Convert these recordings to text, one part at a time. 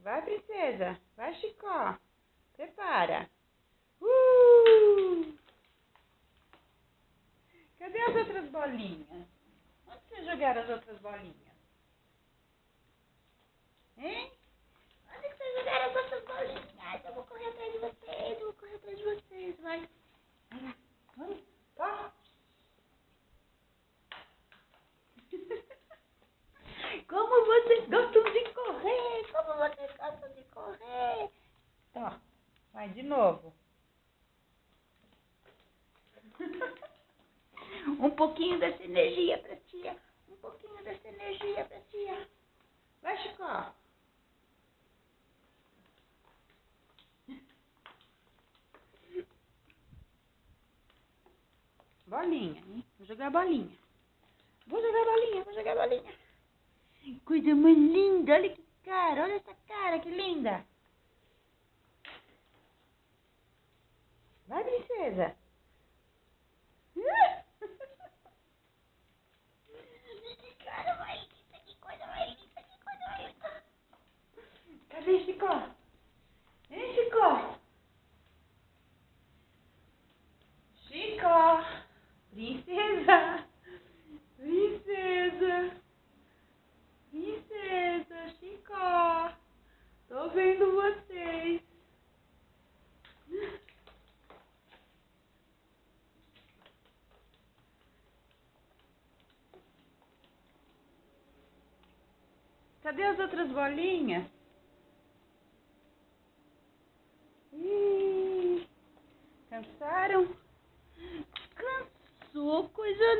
Vai, princesa. Vai, Chicó. Prepara. Cadê as outras bolinhas? Onde vocês jogaram as outras bolinhas? Hein? Onde vocês jogaram as outras bolinhas? Eu vou correr atrás de vocês, Vai. Vai lá. Vamos. Corre. Como vocês gostam de correr? Ó, vai de novo. Um pouquinho dessa energia pra tia. Vai, Chicó. Bolinha, hein? Vou jogar bolinha. Coisa mais linda. Olha que cara. Olha essa cara, que linda. Vai, princesa. Que cara mais linda. Que coisa mais linda. Cadê Chicó? Hein, Chicó? Chicó. Princesa. Chicó. Tô vendo vocês. Cadê as outras bolinhas? Ih, cansaram? Cansou, coisa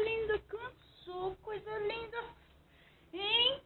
linda. Hein?